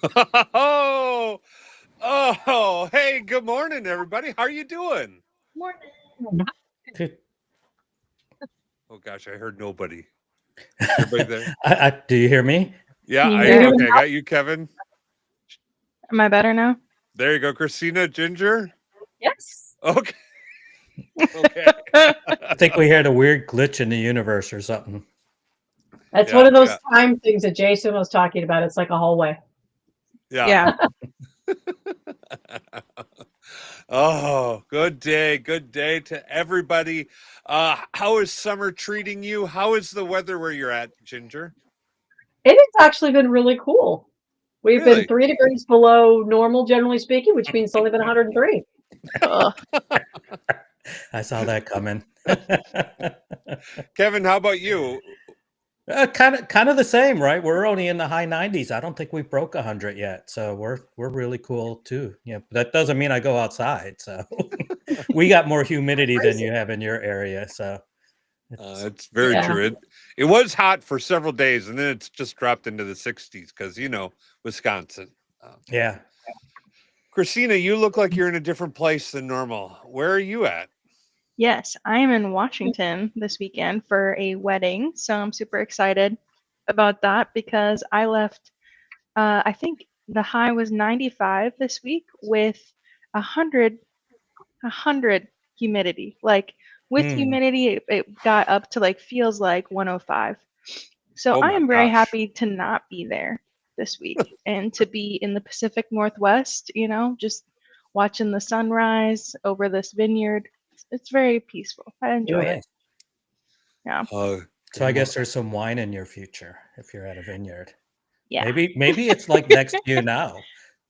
Oh, oh, hey, good morning, everybody. How are you doing? Morning. Oh gosh, I heard nobody. Is everybody there? Do you hear me? Yeah, Can you I hear me? okay. I got you, Kevin. Am I better now? There you go, Christina, Ginger. Yes. Okay, okay. I think we had a weird glitch in the universe or something. That's Yeah, one of those yeah, time things that Jason was talking about. It's like a hallway. yeah. Yeah. Oh, good day to everybody. How is summer treating you? How is the weather where you're at, Ginger? It has actually been really cool. We've been Really? 3 degrees below normal, generally speaking, which means it's only been 103. Ugh. I saw that coming. Kevin, how about you? Kind of the same, right? We're only in the high 90s. I don't think we broke 100 yet, so we're really cool too. Yeah, but that doesn't mean I go outside. So we got more humidity than you have in your area. So It's very Yeah. true. It was hot for several days, and then it's just dropped into the 60s because Wisconsin. yeah. Christina, you look like you're in a different place than normal. Where are you at? Yes, I am in Washington this weekend for a wedding, so I'm super excited about that because I left. I think the high was 95 this week with 100, 100 humidity. Like with Hmm. humidity, it got up to like feels like 105. So Oh I my am very gosh. happy to not be there this week and to be in the Pacific Northwest, just watching the sunrise over this vineyard. It's very peaceful. I enjoy it. Nice. Yeah. So I guess there's some wine in your future if you're at a vineyard. Yeah. Maybe it's like next to you now.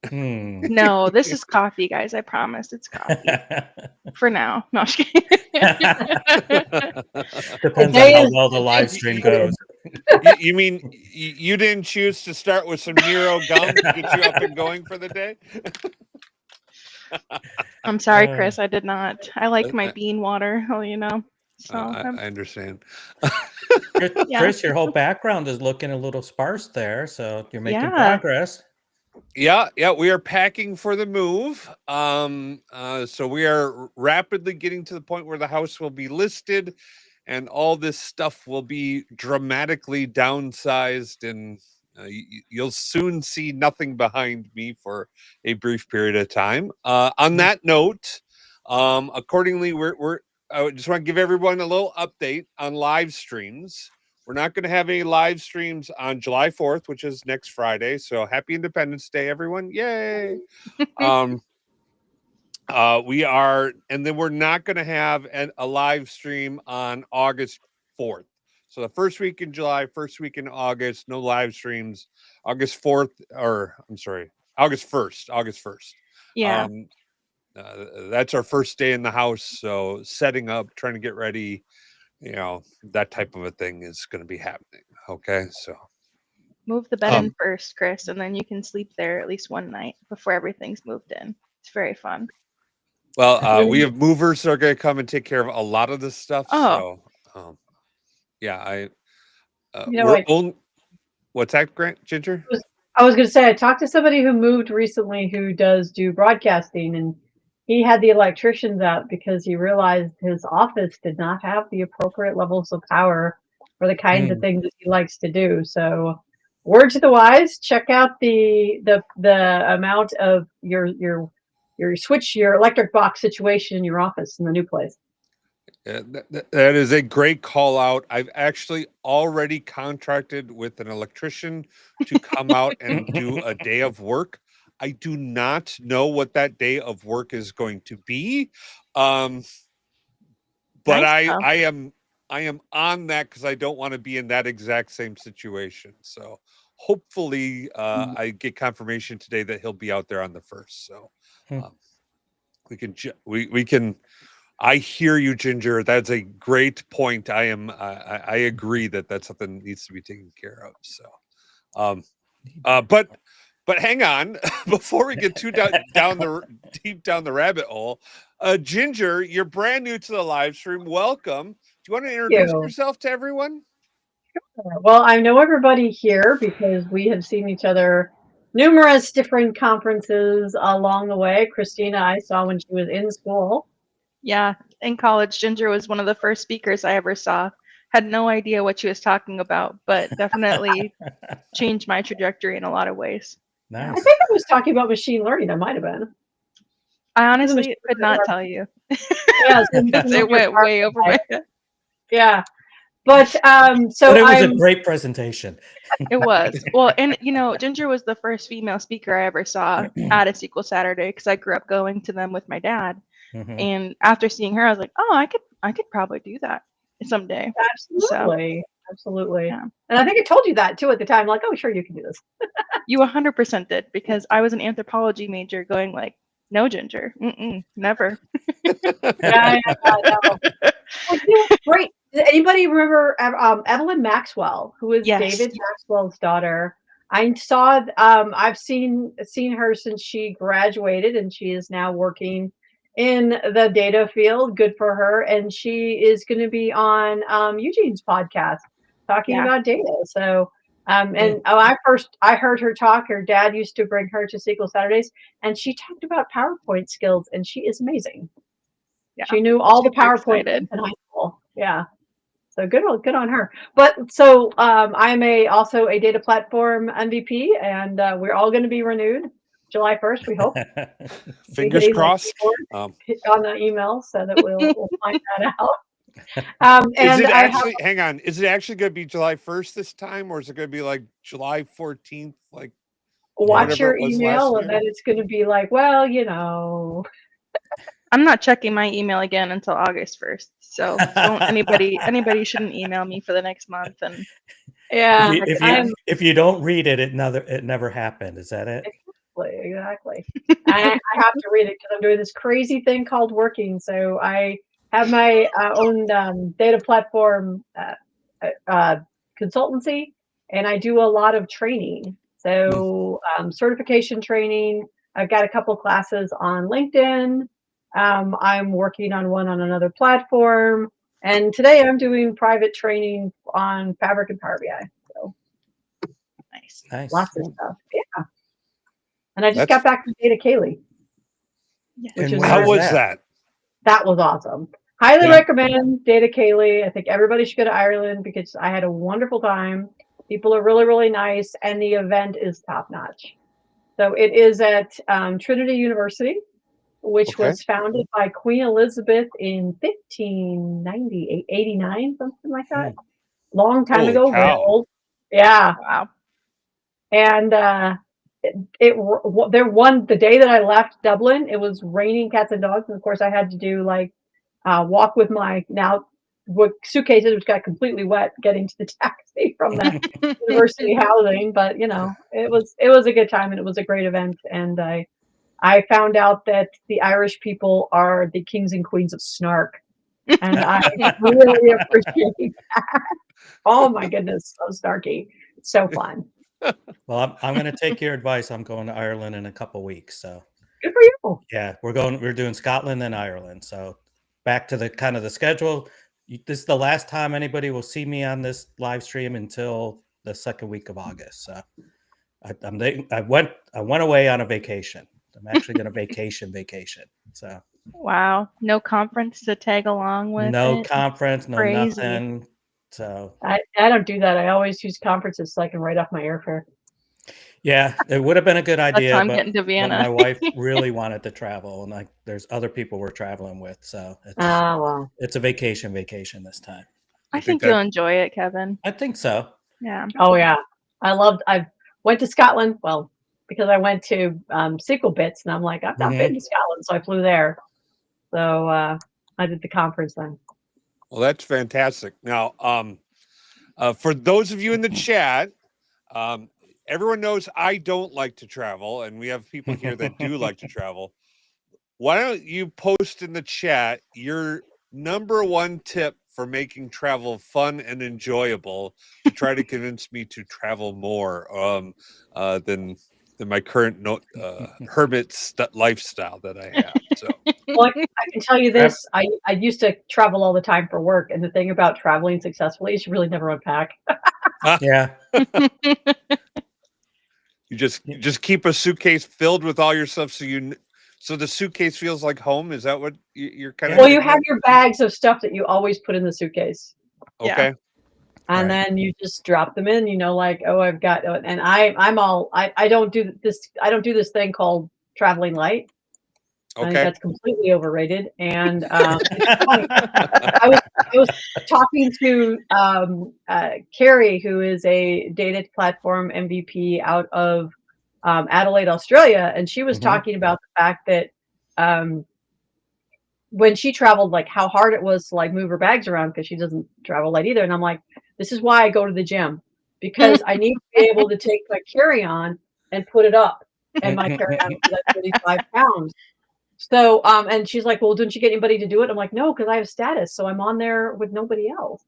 Hmm. No, this is coffee, guys. I promise it's coffee. For now. No, I'm just kidding. Depends on Today how is well the live stream goes. You mean you didn't choose to start with some Nero gum to get you up and going for the day? I'm sorry, Uh, Chris. I did not. I like my bean water, So, I understand. yeah. Chris, your whole background is looking a little sparse there, so you're making Yeah. progress. Yeah, we are packing for the move. So we are rapidly getting to the point where the house will be listed and all this stuff will be dramatically downsized, and you'll soon see nothing behind me for a brief period of time. On that note, accordingly, I just want to give everyone a little update on live streams. We're not going to have any live streams on July 4th, which is next Friday. So happy Independence Day, everyone. Yay. um, we are, and then we're not going to have a live stream on August 4th. So the first week in July, first week in August, no live streams. August 4th, or I'm sorry, August 1st. August 1st. Yeah. That's our first day in the house. So setting up, trying to get ready, that type of a thing is going to be happening. Okay. So, Move the bed Um, in first, Chris, and then you can sleep there at least one night before everything's moved in. It's very fun. well, we have movers that are going to come and take care of a lot of this stuff. Oh, So, yeah, You know, we're on. What's that, Grant Ginger? I was going to say, I talked to somebody who moved recently who does do broadcasting, and he had the electricians out because he realized his office did not have the appropriate levels of power for the kinds of hmm. things that he likes to do. So, word to the wise: check out the amount of your switch, your electric box situation in your office in the new place. That is a great call out. I've actually already contracted with an electrician to come out and do a day of work. I do not know what that day of work is going to be. Um, but nice I though. I am on that because I don't want to be in that exact same situation. So hopefully I get confirmation today that he'll be out there on the first. So Hmm. um, we can. I hear you, Ginger. That's a great point. I agree that that's something that needs to be taken care of. So, um, but hang on, before we get too deep down the rabbit hole, Ginger, you're brand new to the live stream. Welcome. Do you want to introduce You. yourself to everyone? Well, I know everybody here because we have seen each other numerous different conferences along the way. Christina, I saw when she was in school. Yeah, in college, Ginger was one of the first speakers I ever saw. Had no idea what she was talking about, but definitely changed my trajectory in a lot of ways. I Nice. think I was talking about machine learning. I might have been. I It was honestly machine could not learning. tell you. Yeah, so Because it went way over my head. Yeah, but so But it was I'm. a great presentation. It was. Well, and Ginger was the first female speaker I ever saw at a SQL Saturday because I grew up going to them with my dad. Mhm. And after seeing her, I was like, oh, I could probably do that someday. Absolutely. Absolutely. Yeah. And I think I told you that too at the time, like, oh, sure, you can do this. You 100% did because I was an anthropology major going like, no, Ginger, never. Yeah, I know. Well, great. Does anybody remember Evelyn Maxwell, who is Yes. David Maxwell's daughter? I saw. I've seen her since she graduated, and she is now working in the data field. Good for her. And she is going to be on Eugene's podcast talking Yeah. about data. So. I heard her talk. Her dad used to bring her to SQL Saturdays, and she talked about PowerPoint skills, and she is amazing. Yeah. She knew all the Super PowerPoint excited. in high school. Yeah. So good on her. But so I'm also a data platform MVP, and we're all going to be renewed July 1st. We hope. Fingers crossed. Hit on the email so that we'll find that out. Is And it actually? Hang on. Is it actually going to be July 1st this time, or is it going to be like July 14th? Like watch whatever your it was email, last and year? then it's going to be like, well, you know. I'm not checking my email again until August 1st. So don't anybody shouldn't email me for the next month. And Yeah, if you don't read it, it never happened. Is that it? Exactly. I have to read it because I'm doing this crazy thing called working. So I have my own data platform consultancy, and I do a lot of training. So certification training. I've got a couple classes on LinkedIn. I'm working on one on another platform, and today I'm doing private training on Fabric and Power BI. So nice. Lots of stuff. Yeah. And I just got back from Data Kaylee. Yeah. How was that? That was awesome. Highly recommend Data Kaylee. I think everybody should go to Ireland because I had a wonderful time. People are really, really nice, and the event is top notch. So it is at Trinity University, which was founded by Queen Elizabeth in 1590, 89, something like that. Long time ago. Real old. Yeah. Wow. And the day that I left Dublin, it was raining cats and dogs, and of course I had to do like walk with my suitcases, which got completely wet getting to the taxi from the university housing. But it was a good time, and it was a great event. And I found out that the Irish people are the kings and queens of snark, and I really appreciate that. Oh my goodness, so snarky, so fun. Well, I'm going to take your advice. I'm going to Ireland in a couple weeks. So good for you. Yeah, we're doing Scotland and Ireland. So back to the kind of the schedule. This is the last time anybody will see me on this live stream until the second week of August. So I went away on a vacation. I'm actually going to vacation. So wow, no conference to tag along with. No conference, no Crazy. nothing. So I don't do that. I always use conferences so I can write off my airfare. Yeah, it would have been a good idea, I'm but getting to Vienna. my wife really wanted to travel, and there's other people we're traveling with, so it's a vacation this time. I think you'll enjoy it, Kevin. I think so. Yeah. Oh yeah, I went to Scotland. Well, because I went to SQL Bits, and I'm like, I've not been to Scotland, so I flew there. So I did the conference then. Well, that's fantastic. Now, for those of you in the chat, everyone knows I don't like to travel, and we have people here that do like to travel. Why don't you post in the chat your number one tip for making travel fun and enjoyable to try to convince me to travel more than my current hermit lifestyle that I have. So, well, I can tell you this: I used to travel all the time for work, and the thing about traveling successfully is you really never unpack. Yeah. You just keep a suitcase filled with all your stuff, so the suitcase feels like home. Is that what you're kind of? Well, you have your bags of stuff that you always put in the suitcase. Okay. Yeah. And Right. then you just drop them in, like, oh, I've got, and I don't do this thing called traveling light. I think Okay. that's completely overrated. And it's funny. I was talking to Carrie, who is a data platform MVP out of Adelaide, Australia, and she was Mhm. talking about the fact that when she traveled, like how hard it was to like move her bags around because she doesn't travel light either. And I'm like, this is why I go to the gym, because I need to be able to take my carry-on and put it up, and my carry-on is like 35 pounds. So, and she's like, well, didn't you get anybody to do it? I'm like, no, because I have status. So I'm on there with nobody else.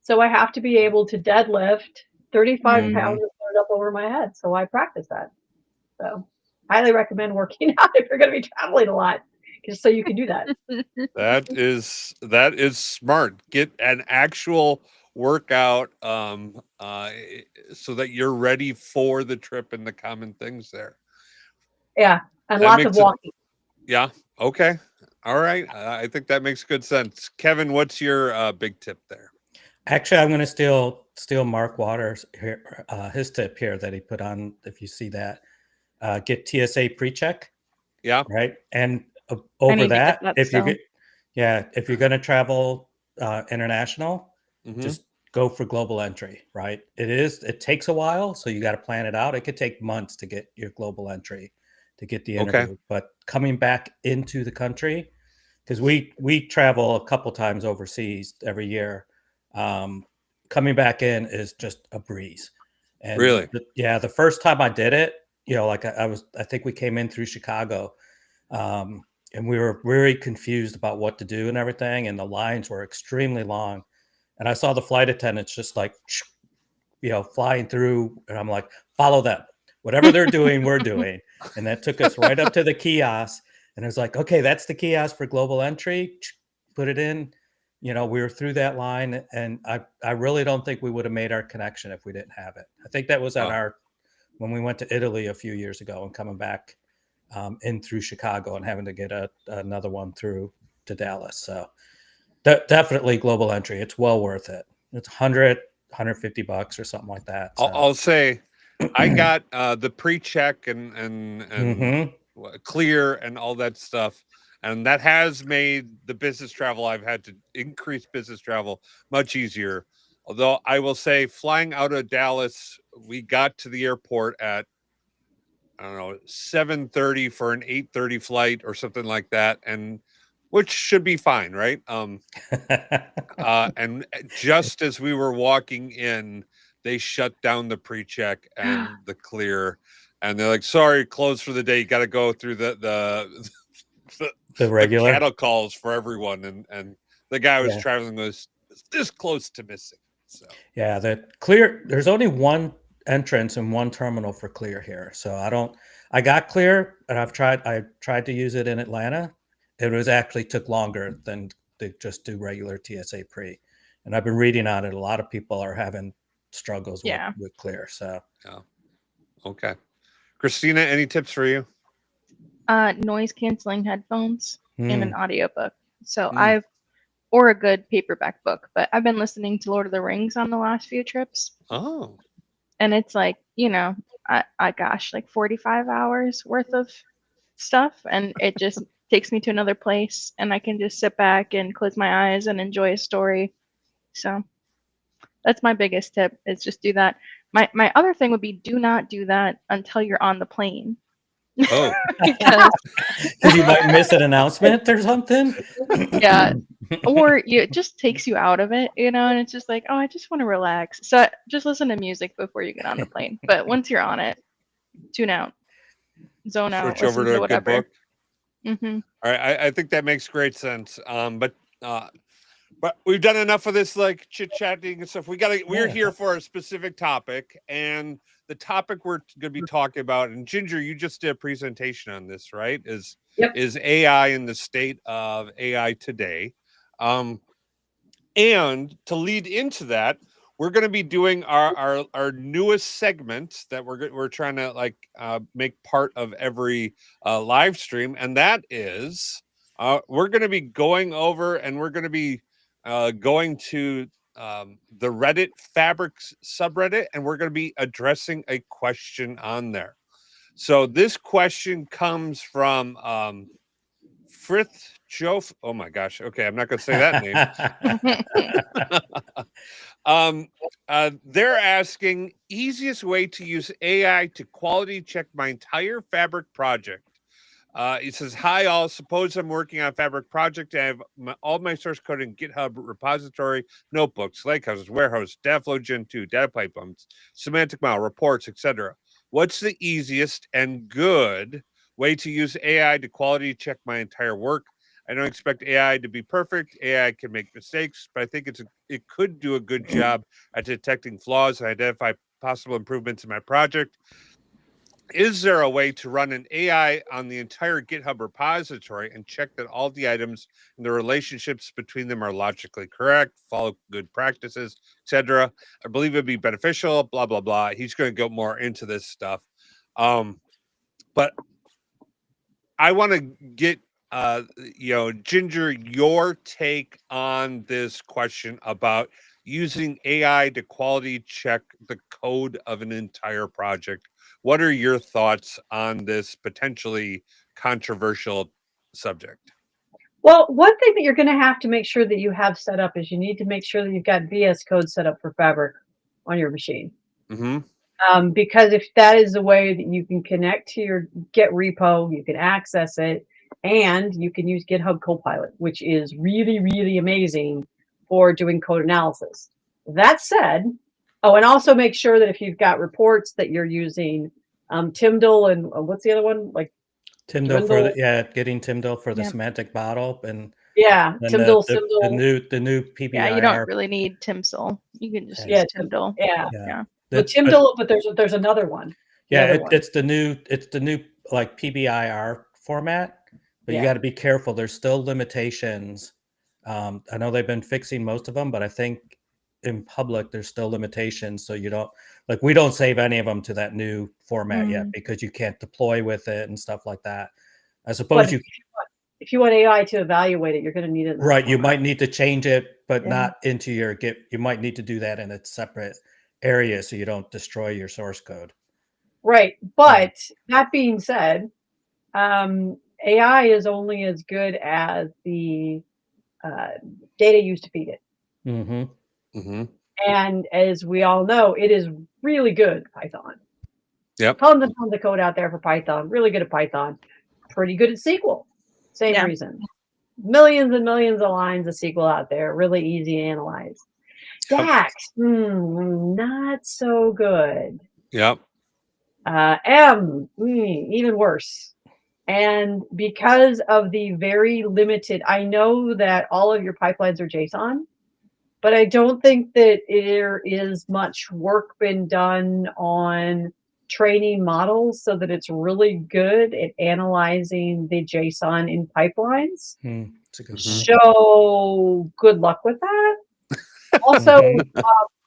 So I have to be able to deadlift 35 Mhm. pounds and put it up over my head. So I practice that. So highly recommend working out if you're going to be traveling a lot, just so you can do that. That is smart. Get an actual workout so that you're ready for the trip and the common things there. Yeah. And That lots of makes it- walking. Yeah. Okay. All right. I think that makes good sense. Kevin, what's your big tip there? Actually, I'm going to steal Mark Waters here, his tip here that he put on. If you see that, get TSA pre-check. Yeah. Right, and I over need to get that, that if you still. if you're going to travel international, Mhm. just go for global entry. Right, it takes a while, so you got to plan it out. It could take months to get your global entry, to get the Okay. interview. But coming back into the country, because we travel a couple times overseas every year, coming back in is just a breeze. And Really? the first time I did it, like I think we came in through Chicago, and we were very confused about what to do and everything, and the lines were extremely long. And I saw the flight attendants just like, flying through, and I'm like, follow them. Whatever they're doing, we're doing. And that took us right up to the kiosk, and it was like, okay, that's the kiosk for global entry. Put it in. We were through that line, and I really don't think we would have made our connection if we didn't have it. I think that was on when we went to Italy a few years ago and coming back in through Chicago and having to get another one through to Dallas. So definitely global entry. It's well worth it. It's $150 or something like that. So. I'll say I got the pre-check and Mhm. clear and all that stuff, and that has made the business travel I've had to increase business travel much easier. Although I will say, flying out of Dallas, we got to the airport at, I don't know, 7:30 for an 8:30 flight or something like that, and which should be fine, right? And just as we were walking in, they shut down the pre-check and the clear, and they're like, "Sorry, closed for the day. You got to go through the, The regular. cattle calls for everyone." And the guy I was Yeah. traveling was this close to missing. So Yeah, the clear. There's only one entrance and one terminal for clear here. So I got clear, and I tried to use it in Atlanta. It was actually took longer than to just do regular TSA pre. And I've been reading on it. A lot of people are having struggles Yeah. with clear. So yeah, okay. Christina, any tips for you? Noise canceling headphones and an Hmm. audiobook. So Hmm. or a good paperback book, but I've been listening to Lord of the Rings on the last few trips. Oh, And it's like, gosh, like 45 hours worth of stuff. And it just takes me to another place, and I can just sit back and close my eyes and enjoy a story. So that's my biggest tip, is just do that. My other thing would be, do not do that until you're on the plane. oh, Because because you might miss an announcement or something. yeah, or it just takes you out of it, and it's just like, oh, I just want to relax. So just listen to music before you get on the plane. But once you're on it, tune out, zone out, switch over listen to to a good whatever. book. Mm-hmm. All right, I think that makes great sense. But we've done enough of this like chit chatting and stuff. We're Yeah. here for a specific topic, and the topic we're going to be talking about. And Ginger, you just did a presentation on this, right? Yep. Is AI in the state of AI today? And to lead into that, we're going to be doing our newest segment that we're trying to like make part of every live stream, and that is we're going to be going over and we're going to be going to the Reddit fabrics subreddit, and we're going to be addressing a question on there. So this question comes from Frith Jof. Oh my gosh. Okay, I'm not going to say that name. They're asking easiest way to use AI to quality check my entire fabric project. He says, "Hi all. Suppose I'm working on a fabric project. I have all my source code in GitHub repository, notebooks, lakehouses, warehouse, Dataflow Gen 2, data pipelines, semantic model, reports, etc. What's the easiest and good way to use AI to quality check my entire work? I don't expect AI to be perfect. AI can make mistakes, but I think it could do a good job at detecting flaws and identify possible improvements in my project. Is there a way to run an AI on the entire GitHub repository and check that all the items and the relationships between them are logically correct, follow good practices, etc.? I believe it'd be beneficial, blah, blah, blah." He's going to go more into this stuff. But I want to get, Ginger, your take on this question about using AI to quality check the code of an entire project. What are your thoughts on this potentially controversial subject? Well, one thing that you're going to have to make sure that you have set up is you need to make sure that you've got VS Code set up for Fabric on your machine. Mm-hmm. Because if that is a way that you can connect to your Git repo, you can access it, and you can use GitHub Copilot, which is really, really amazing for doing code analysis. That said, oh, and also make sure that if you've got reports that you're using Timdal and what's the other one? Like Timdal for getting Timdal for the semantic model, and Timdal, the new PBIR. Yeah, you don't really need Timsol. You can just use Timdal. Yeah. But Timdal, but there's another one. It's the new like PBIR format, but you got to be careful. There's still limitations. I know they've been fixing most of them, but I think in public there's still limitations. So you don't we don't save any of them to that new format yet because you can't deploy with it and stuff like that. I suppose if you want AI to evaluate it, you're going to need it. Right. You might need to change it, but not into your Git. You might need to do that in a separate area so you don't destroy your source code. Right. But that being said, AI is only as good as the data used to feed it. Mm-hmm. Mm-hmm. And as we all know, it is really good at Python. Yep. Tons and tons of code out there for Python. Really good at Python. Pretty good at SQL. Same reason. Millions and millions of lines of SQL out there. Really easy to analyze. DAX, not so good. Yep. Even worse. And because of the very limited, I know that all of your pipelines are JSON, but I don't think that there is much work been done on training models so that it's really good at analyzing the JSON in pipelines. So good luck with that. Also,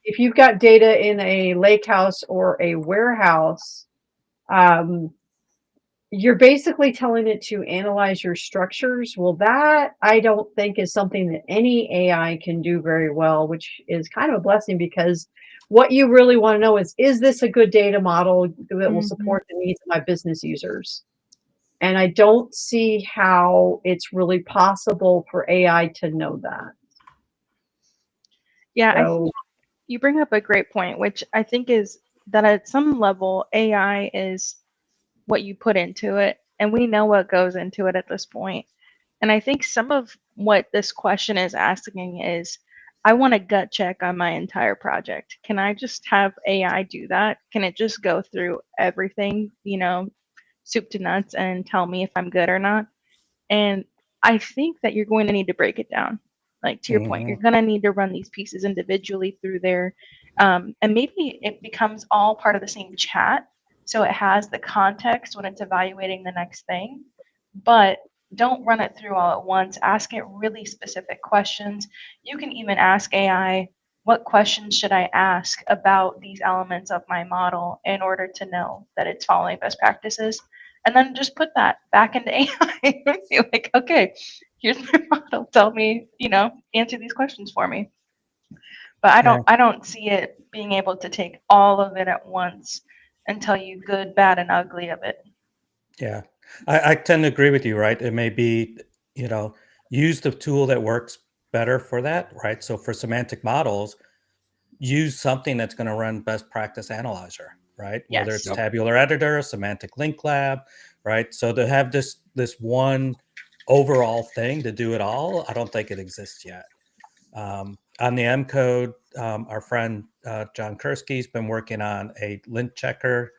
if you've got data in a lakehouse or a warehouse, you're basically telling it to analyze your structures. Well, that I don't think is something that any AI can do very well, which is kind of a blessing because what you really want to know is this a good data model that will support the needs of my business users? And I don't see how it's really possible for AI to know that. Yeah, I think you bring up a great point, which I think is that at some level, AI is what you put into it, and we know what goes into it at this point. And I think some of what this question is asking is, I want a gut check on my entire project. Can I just have AI do that? Can it just go through everything, soup to nuts, and tell me if I'm good or not? And I think that you're going to need to break it down. Like to your point, you're going to need to run these pieces individually through there. And maybe it becomes all part of the same chat. So it has the context when it's evaluating the next thing, but don't run it through all at once. Ask it really specific questions. You can even ask AI, what questions should I ask about these elements of my model in order to know that it's following best practices? And then just put that back into AI and be like, okay, here's my model. Tell me, answer these questions for me. But I don't see it being able to take all of it at once and tell you good, bad, and ugly of it. Yeah, I tend to agree with you, right? It may be, use the tool that works better for that, right? So for semantic models, use something that's going to run best practice analyzer, right? Whether it's Yes. tabular editor, semantic link lab, right? So to have this one overall thing to do it all, I don't think it exists yet. On the M code, our friend John Kursky's been working on a lint checker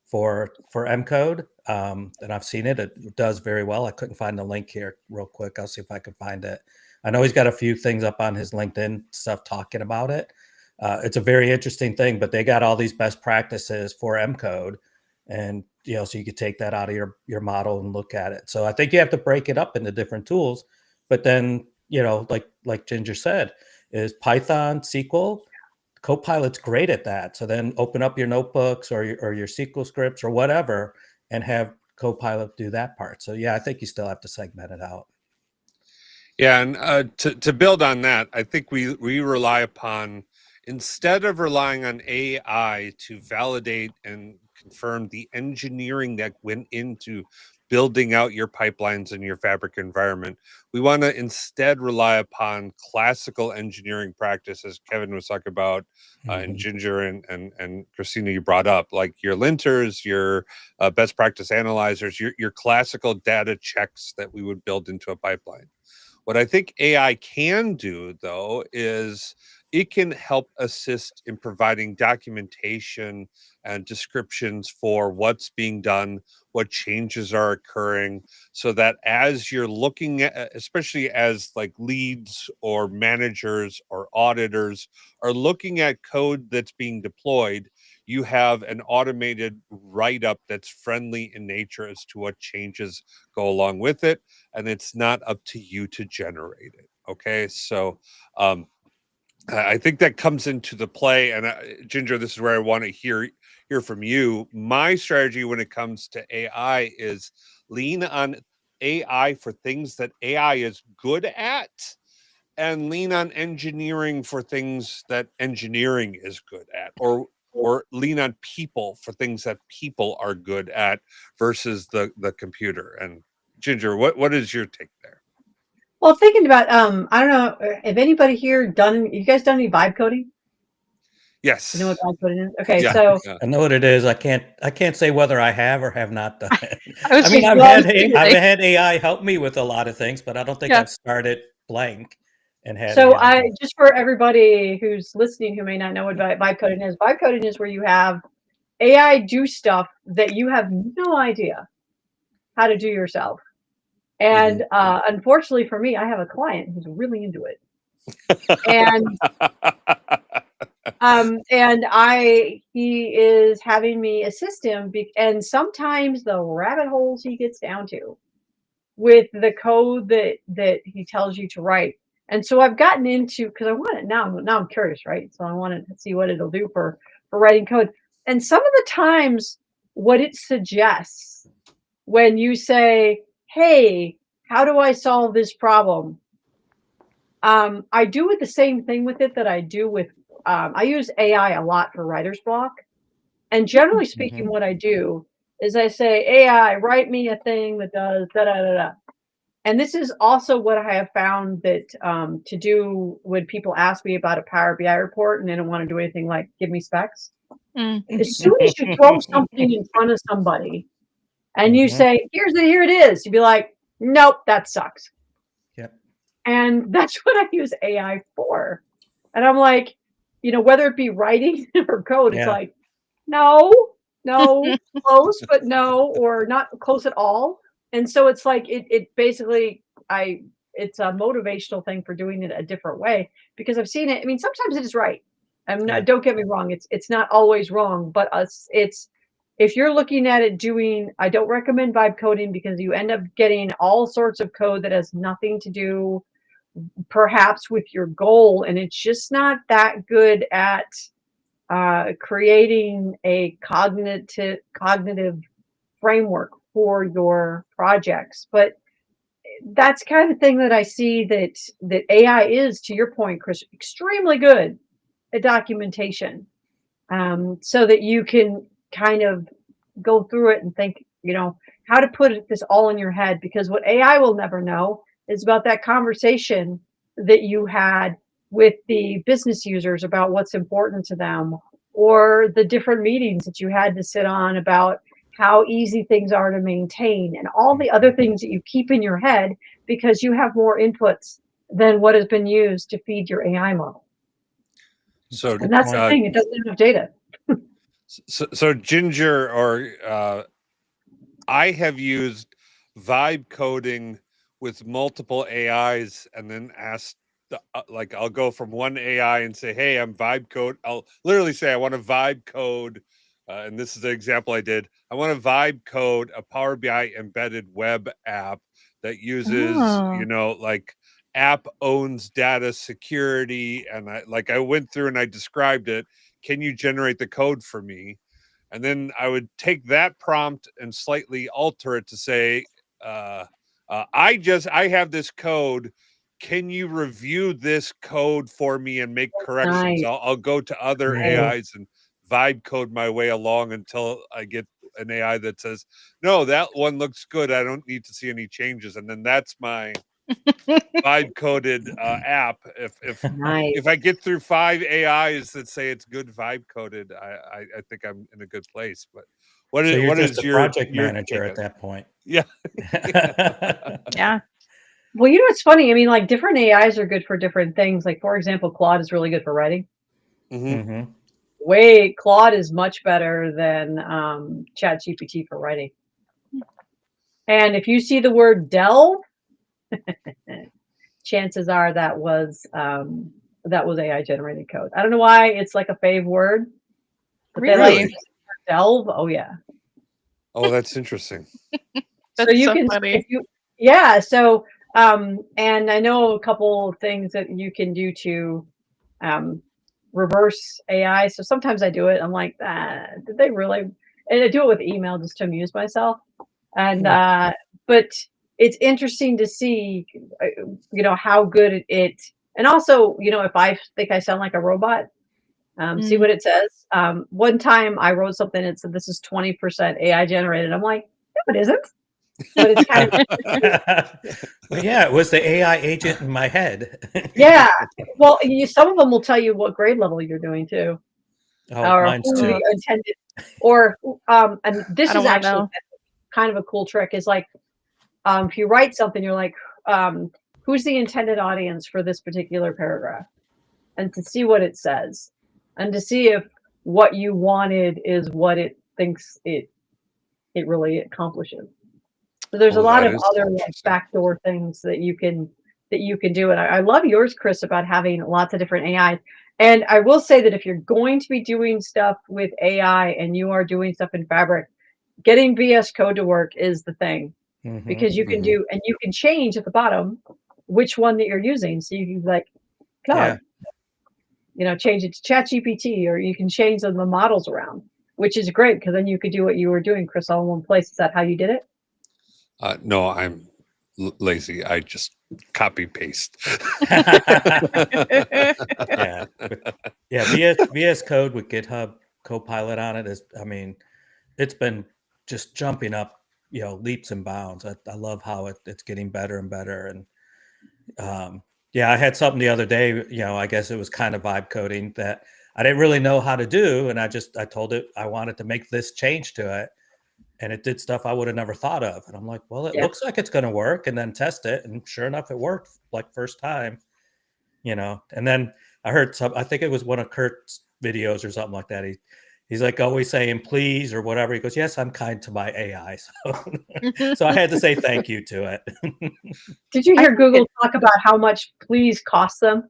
for M code, and I've seen it. It does very well. I couldn't find the link here real quick. I'll see if I can find it. I know he's got a few things up on his LinkedIn stuff talking about it. It's a very interesting thing, but they got all these best practices for M code, and so you could take that out of your model and look at it. So I think you have to break it up into different tools, but then like Ginger said, is Python, SQL. Copilot's great at that. So then open up your notebooks or your SQL scripts or whatever and have Copilot do that part. So yeah, I think you still have to segment it out. Yeah, and to build on that, I think we rely upon, instead of relying on AI to validate and confirm the engineering that went into building out your pipelines in your Fabric environment, we want to instead rely upon classical engineering practices Kevin was talking about, and Ginger and Christina, you brought up, like your linters, your best practice analyzers, your classical data checks that we would build into a pipeline. What I think AI can do, though, is it can help assist in providing documentation and descriptions for what's being done, what changes are occurring, so that as you're looking at, especially as like leads or managers or auditors are looking at code that's being deployed, you have an automated write-up that's friendly in nature as to what changes go along with it, and it's not up to you to generate it. Okay, so I think that comes into the play, and Ginger, this is where I want to hear from you. My strategy when it comes to AI is lean on AI for things that AI is good at, and lean on engineering for things that engineering is good at, or lean on people for things that people are good at versus the computer. And Ginger, what is your take there? Well, thinking about, I don't know if anybody here you guys done any vibe coding? Yes. You know what vibe coding is? Okay, Yeah, so yeah. I know what it is. I can't say whether I have or have not done it. I was I mean, just I've had AI help me with a lot of things, but I don't think Yeah. I've started blank and had So AI. just for everybody who's listening who may not know what vibe coding is where you have AI do stuff that you have no idea how to do yourself. And unfortunately for me, I have a client who's really into it. And he is having me assist him, and sometimes the rabbit holes he gets down to with the code that he tells you to write. And so I've gotten into, because I want it now. Now I'm curious, right? So I want to see what it'll do for writing code. And some of the times, what it suggests when you say, "Hey, how do I solve this problem?" I do it the same thing with it that I do with. I use AI a lot for writer's block, and generally speaking, what I do is I say, "AI, write me a thing that does da da da da." And this is also what I have found that to do when people ask me about a Power BI report and they don't want to do anything like give me specs. As soon as you throw something in front of somebody and you say, here it is, you'd be like, nope, that sucks. Yep. And that's what I use AI for. And I'm like, whether it be writing or code, it's like, no, close, but no, or not close at all. And so it's like it basically it's a motivational thing for doing it a different way, because I've seen it. I mean, sometimes it is right. Don't get me wrong, it's not always wrong, but it's if you're looking at it doing, I don't recommend vibe coding because you end up getting all sorts of code that has nothing to do perhaps with your goal, and it's just not that good at creating a cognitive framework for your projects. But that's kind of thing that I see that AI is, to your point, Chris, extremely good at documentation, so that you can kind of go through it and think, how to put this all in your head. Because what AI will never know is about that conversation that you had with the business users about what's important to them, or the different meetings that you had to sit on about how easy things are to maintain, and all the other things that you keep in your head because you have more inputs than what has been used to feed your AI model. So, And that's the thing, it doesn't have data. So Ginger, or I have used vibe coding with multiple AIs, and then asked, like, I'll go from one AI and say, hey, I'm vibe code. I'll literally say, I want to vibe code. And this is the example I did. I want to vibe code a Power BI embedded web app that uses, like, app owns data security. And I went through and I described it. Can you generate the code for me? And then I would take that prompt and slightly alter it to say, I have this code. Can you review this code for me and make corrections? Nice. I'll go to other AIs and vibe code my way along until I get an AI that says, no, that one looks good. I don't need to see any changes. And then that's my vibe coded app. If I get through 5 AIs that say it's good vibe coded, I think I'm in a good place. But what is a your project manager at that point? Yeah. Yeah. Well, it's funny. I mean, like, different AIs are good for different things. Like, for example, Claude is really good for writing. Mm-hmm. Claude is much better than ChatGPT for writing. And if you see the word delve, chances are that was AI generated code. I don't know why it's like a fave word. But Really? Delve. Oh yeah. Oh, that's interesting. That's so you so can funny. So and I know a couple of things that you can do to reverse AI. So sometimes I do it. I'm like, did they really? And I do it with email just to amuse myself. And but it's interesting to see, how good it. And also, if I think I sound like a robot, see what it says. One time I wrote something and it said this is 20% AI generated. I'm like, no, it isn't. But it's kind of Well, yeah, it was the AI agent in my head. yeah. Well, some of them will tell you what grade level you're doing too, Oh, or mine's who too. the intended, or and this I don't is wanna actually know. kind of a cool trick. Is like, if you write something, you're like, who's the intended audience for this particular paragraph, and to see what it says, and to see if what you wanted is what it thinks it really accomplishes. So there's a lot of other backdoor things that you can do. And I love yours, Chris, about having lots of different AIs. And I will say that if you're going to be doing stuff with AI and you are doing stuff in Fabric, getting VS Code to work is the thing, because you can do, and you can change at the bottom which one that you're using. So you can like, change it to ChatGPT, or you can change the models around, which is great because then you could do what you were doing, Chris, all in one place. Is that how you did it? No, I'm lazy. I just copy paste. VS Code with GitHub Copilot on it is, I mean, it's been just jumping up, leaps and bounds. I love how it's getting better and better. And I had something the other day, I guess it was kind of vibe coding that I didn't really know how to do. And I told it I wanted to make this change to it. And it did stuff I would have never thought of. And I'm like, well, it looks like it's going to work, and then test it. And sure enough, it worked like first time, and then I heard I think it was one of Kurt's videos or something like that. He's like always saying, please, or whatever. He goes, yes, I'm kind to my AI. So I had to say thank you to it. Did you hear Google talk about how much please costs them?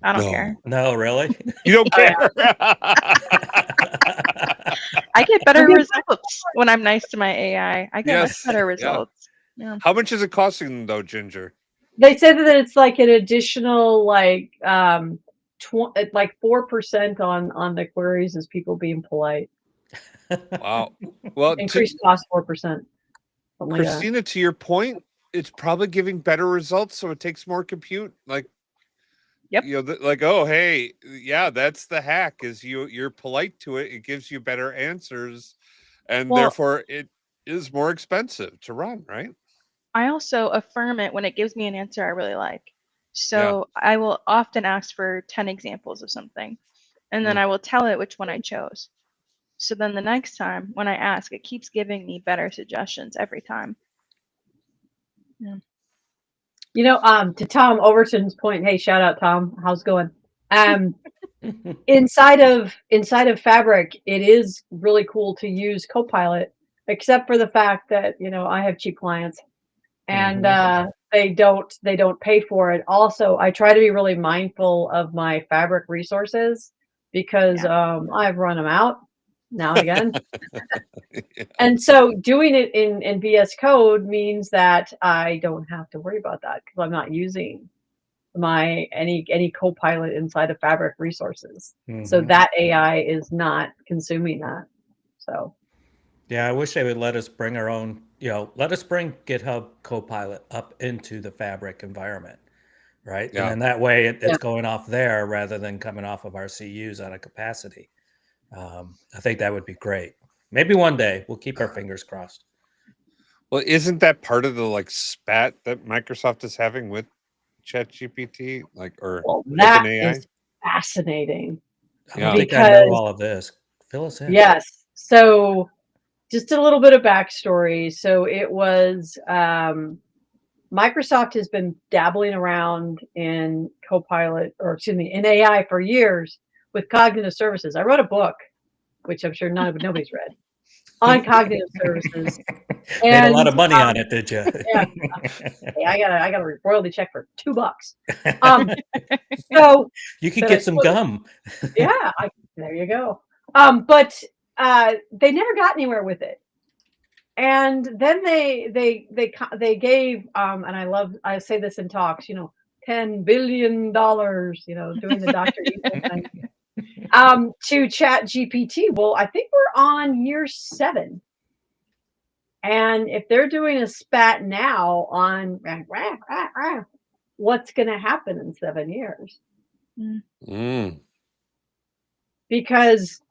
I don't care. No, really? You don't care? I get better results when I'm nice to my AI. I get much better results. Yeah. How much is it costing them, though, Ginger? They said that it's like an additional like 4% on the queries is people being polite. Wow. Well, Increased cost 4%. Something like that. Christina, to your point, it's probably giving better results, so it takes more compute. Like, Yep. you know, like, oh, hey, yeah, that's the hack. Is you're polite to it, it gives you better answers, and Well, therefore it is more expensive to run, right? I also affirm it when it gives me an answer I really like. Yeah. So I will often ask for 10 examples of something, and then Mm. I will tell it which one I chose. So then the next time when I ask, it keeps giving me better suggestions every time. Yeah. You know, to Tom Overton's point, hey, shout out Tom, how's it going? Inside of Fabric, it is really cool to use Copilot, except for the fact that, you know, I have cheap clients and they don't pay for it. Also, I try to be really mindful of my Fabric resources because I've run them out now and again. And so doing it in VS Code means that I don't have to worry about that because I'm not using my any Copilot inside of Fabric resources. So that AI is not consuming that. So yeah, I wish they would let us bring our own, let us bring GitHub Copilot up into the Fabric environment, right? Yeah. And then that way it's Yeah. going off there rather than coming off of our CUs out of capacity. I think that would be great. Maybe one day. We'll keep our fingers crossed. Well, isn't that part of the like spat that Microsoft is having with ChatGPT, like, or well, that OpenAI? is fascinating. I don't Yeah. think I know Because all of this. Fill us in. yes, so just a little bit of backstory. So it was Microsoft has been dabbling around in Copilot, or excuse me, in AI for years with cognitive services. I wrote a book, which I'm sure nobody's read, on cognitive services. Made a lot And of money on it, did you? yeah, hey, I got a royalty check for $2. So You could that get I some split. gum. Yeah, there you go. But they never got anywhere with it. And then they gave and I say this in talks, you know, $10 billion, you know, doing the Dr. Evil thing, to Chat GPT. Well, I think we're on year 7. And if they're doing a spat now on what's going to happen in 7 years? Mm. Because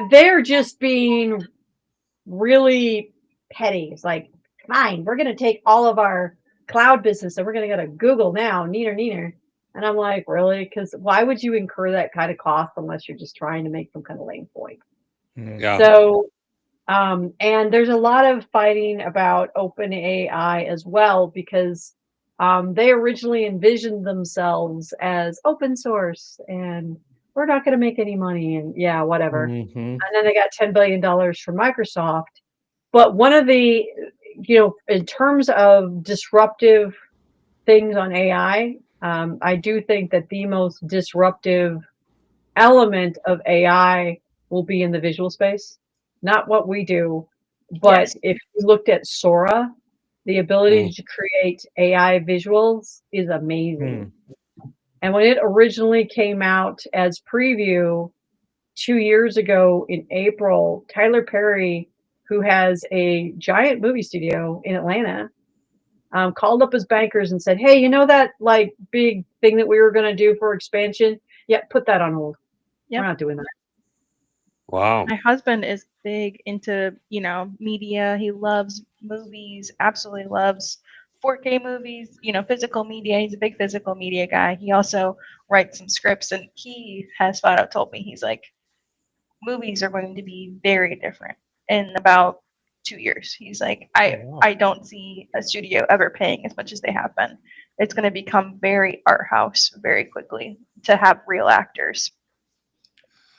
they're just being really petty. It's like, fine, we're going to take all of our cloud business and we're going to go to Google now, neener. And I'm like, really? Because why would you incur that kind of cost unless you're just trying to make some kind of lame point? Yeah. So, and there's a lot of fighting about OpenAI as well because they originally envisioned themselves as open source and we're not going to make any money and yeah, whatever. And then they got $10 billion from Microsoft. But one of the, you know, in terms of disruptive things on AI, I do think that the most disruptive element of AI will be in the visual space. Not what we do, but Yes. if you looked at Sora, the ability to create AI visuals is amazing. And when it originally came out as preview 2 years ago in April, Tyler Perry, who has a giant movie studio in Atlanta, called up his bankers and said, "Hey, you know that like big thing that we were going to do for expansion? Yeah, put that on hold. Yep. We're not doing that." Wow. My husband is big into, you know, media. He loves movies, absolutely loves 4K movies, you know, physical media. He's a big physical media guy. He also writes some scripts, and he has flat out told me, he's like, movies are going to be very different in about 2 years. He's like, I don't see a studio ever paying as much as they have been. It's going to become very art house very quickly to have real actors.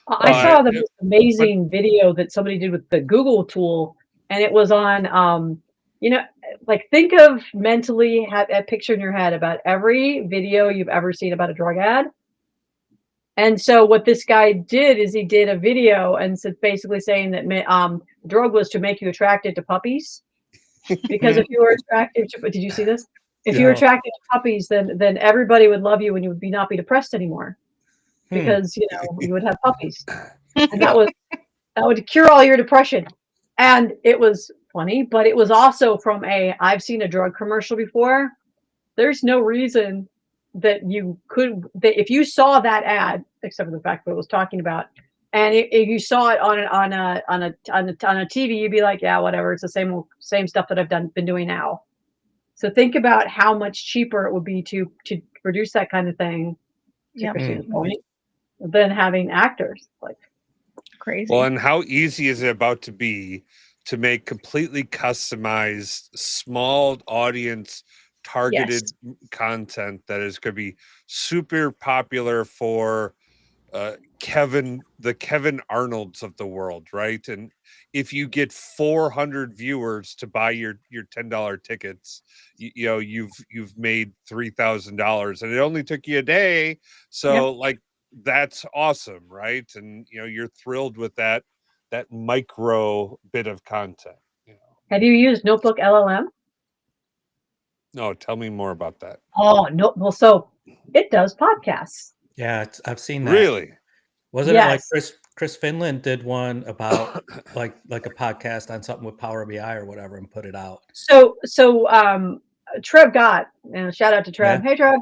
I saw the most amazing video that somebody did with the Google tool, and it was on, you know, like think of mentally have a picture in your head about every video you've ever seen about a drug ad. And so what this guy did is he did a video and said basically saying that drug was to make you attracted to puppies. Because if you were attracted to, did you see this? If Yeah. you're attracted to puppies, then everybody would love you and you would not be depressed anymore because you would have puppies, and that would cure all your depression. And it was funny, but it was also from I've seen a drug commercial before. There's no reason that if you saw that ad, except for the fact that it was talking about, and if you saw it on a TV, you'd be like, yeah, whatever. It's the same stuff that I've been doing now. So think about how much cheaper it would be to produce that kind of thing, to Yep. Christina's point, than having actors. Like, Crazy. Well, and how easy is it about to be to make completely customized, small audience targeted content that is going to be super popular for the Kevin Arnolds of the world, right? And if you get 400 viewers to buy your $10 tickets, you've made $3,000, and it only took you a day. So like that's awesome, right? And you're thrilled with that micro bit of content. have you used Notebook LLM? No, tell me more about that. Oh no, well, so it does podcasts. Yeah, I've seen that. Really? Wasn't it like Yes. Chris Finland did one about like a podcast on something with Power BI or whatever and put it out? So Trev Gott, and shout out to Trev. Yeah. Hey Trev.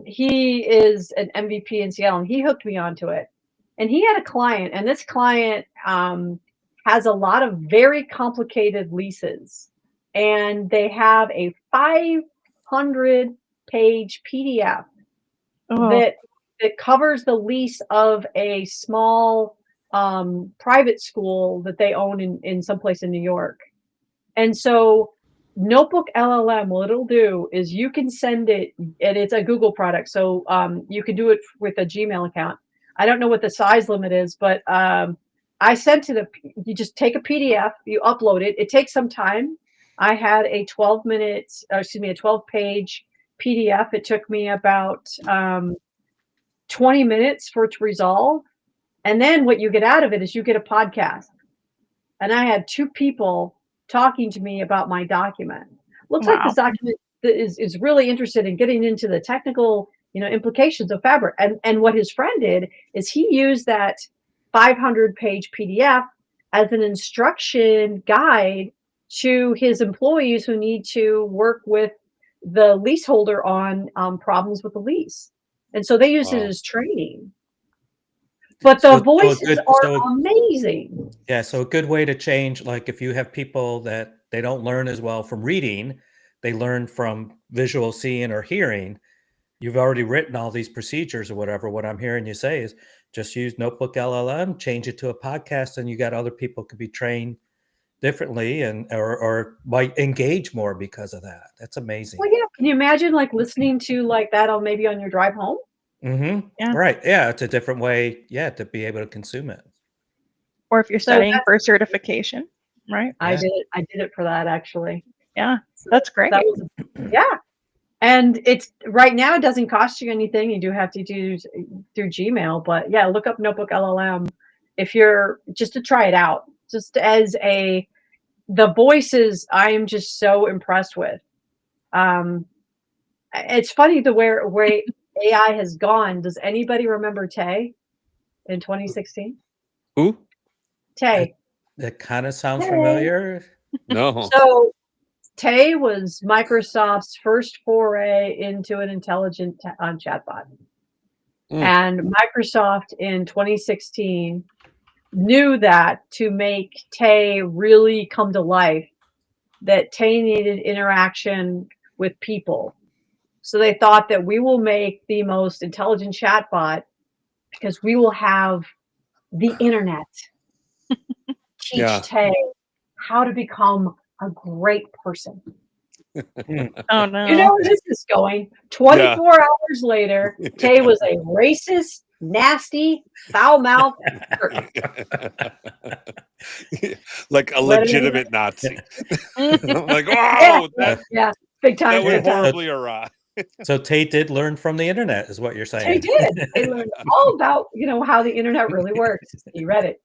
He is an MVP in Seattle, and he hooked me onto it. And he had a client, and this client has a lot of very complicated leases, and they have a 500-page PDF that covers the lease of a small private school that they own in someplace in New York. And so Notebook LLM, what it'll do is you can send it, and it's a Google product, so you can do it with a Gmail account. I don't know what the size limit is, but I sent it you just take a PDF, you upload it. It takes some time. I had a 12-page PDF. It took me about 20 minutes for it to resolve. And then what you get out of it is you get a podcast. And I had 2 people talking to me about my document. Looks like this document is really interested in getting into the technical, implications of Fabric. And what his friend did is he used that 500-page PDF as an instruction guide to his employees who need to work with the leaseholder on problems with the lease. And so they used it as training. But the voices are amazing. Yeah, so a good way to change, like if you have people that they don't learn as well from reading, they learn from visual seeing or hearing. You've already written all these procedures or whatever. What I'm hearing you say is just use Notebook LLM, change it to a podcast, and you got other people could be trained differently or might engage more because of that. That's amazing. Well, yeah. Can you imagine like listening to like that on maybe on your drive home? Mm-hmm. Yeah. Right. Yeah, it's a different way, to be able to consume it. Or if you're studying for certification, right? I did it for that actually. Yeah, that's great. Yeah. And it's right now it doesn't cost you anything. You do have to do through Gmail, but yeah, look up Notebook LLM if you're just to try it out. Just as the voices I am just so impressed with. It's funny the way AI has gone. Does anybody remember Tay in 2016? Who? Tay. That kind of sounds familiar. No. So Tay was Microsoft's first foray into an intelligent chatbot. And Microsoft in 2016 knew that to make Tay really come to life, that Tay needed interaction with people. So they thought that we will make the most intelligent chatbot because we will have the internet teach Tay how to become a great person. Oh no. You know where this is going. 24 hours later, Tay was a racist, nasty, foul-mouthed jerk. Like a legitimate Nazi. Like, wow, yeah, big time. That went horribly awry. So Tate did learn from the internet, is what you're saying. They did. They learned all about, how the internet really works. He read it.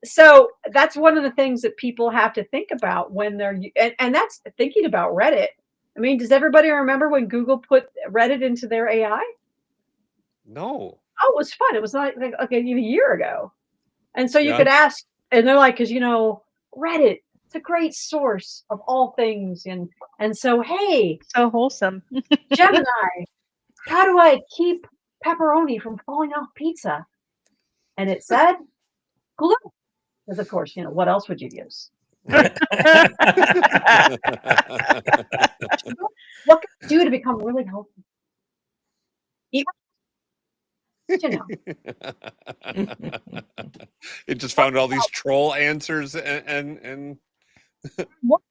So that's one of the things that people have to think about when they're, and that's thinking about Reddit. I mean, does everybody remember when Google put Reddit into their AI? No. Oh, it was fun. It was like okay, even a year ago. And so you Yeah. could ask, and they're like, because Reddit, it's a great source of all things, and so hey, So wholesome. Gemini, how do I keep pepperoni from falling off pizza? And it said glue, because of course, what else would you use? Right. What can I do to become really healthy? Eat, It just found all these troll answers and what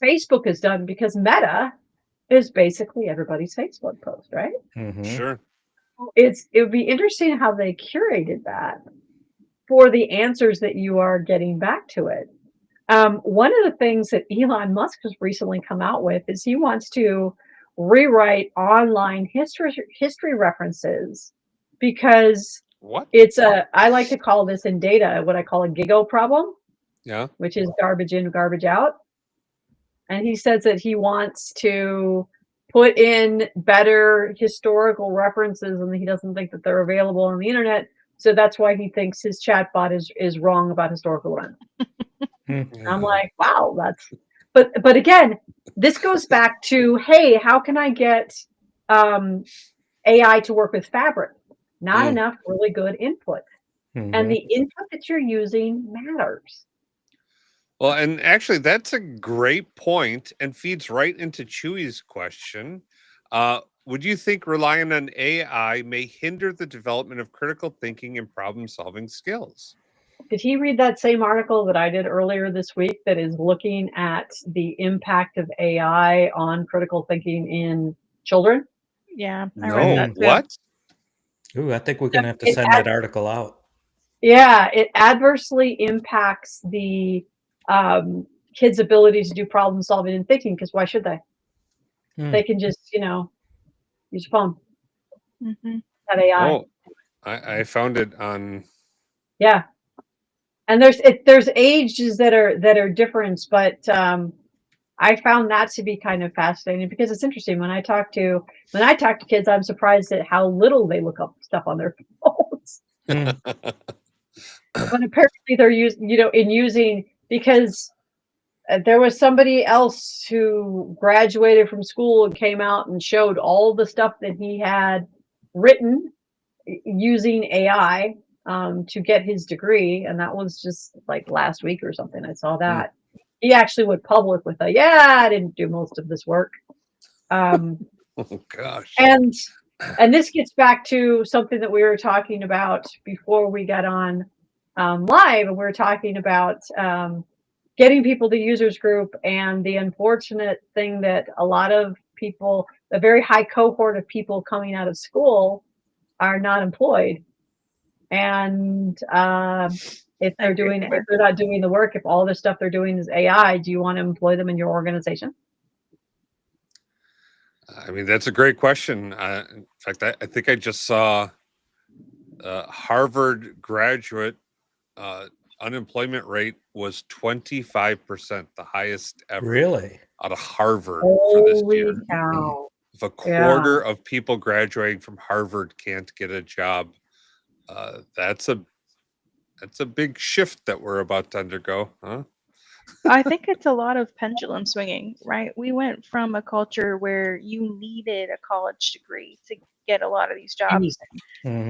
Facebook has done, because Meta is basically everybody's Facebook post, right? Mhm. sure. It would be interesting how they curated that for the answers that you are getting back to it. One of the things that Elon Musk has recently come out with is he wants to rewrite online history references, because What? I like to call this in data what I call a GIGO problem, Yeah. which is garbage in, garbage out. And he says that he wants to put in better historical references, and he doesn't think that they're available on the internet. So that's why he thinks his chatbot is wrong about historical events. I'm like, wow, but again, this goes back to, hey, how can I get AI to work with Fabric? Not Mm. enough really good input. And the input that you're using matters. Well, and actually, that's a great point and feeds right into Chewy's question. Would you think relying on AI may hinder the development of critical thinking and problem solving skills? Did he read that same article that I did earlier this week that is looking at the impact of AI on critical thinking in children? Yeah, I read No. that too. What? Ooh, I think we're gonna have to It send that article out. Yeah, it adversely impacts the kids' ability to do problem solving and thinking, because why should they? They can just, use your phone, Hmm. that AI. Oh, I found it on. Yeah. And there's ages that are different, but I found that to be kind of fascinating, because it's interesting when I talk to kids, I'm surprised at how little they look up stuff on their phones. But apparently they're using, because there was somebody else who graduated from school and came out and showed all the stuff that he had written using AI to get his degree, and that was just like last week or something. I saw that he actually went public with I didn't do most of this work. Oh gosh. And this gets back to something that we were talking about before we got on live, and we were talking about getting people to users group, and the unfortunate thing that a lot of people, a very high cohort of people coming out of school, are not employed. And if they're not doing the work, if all the stuff they're doing is AI, do you want to employ them in your organization? I mean, that's a great question. In fact, I think I just saw Harvard graduate unemployment rate was 25%, the highest ever Really? out of Harvard for this year. Holy cow. If a Yeah. quarter of people graduating from Harvard can't get a job, that's a big shift that we're about to undergo, huh? I think it's a lot of pendulum swinging, right? We went from a culture where you needed a college degree to get a lot of these jobs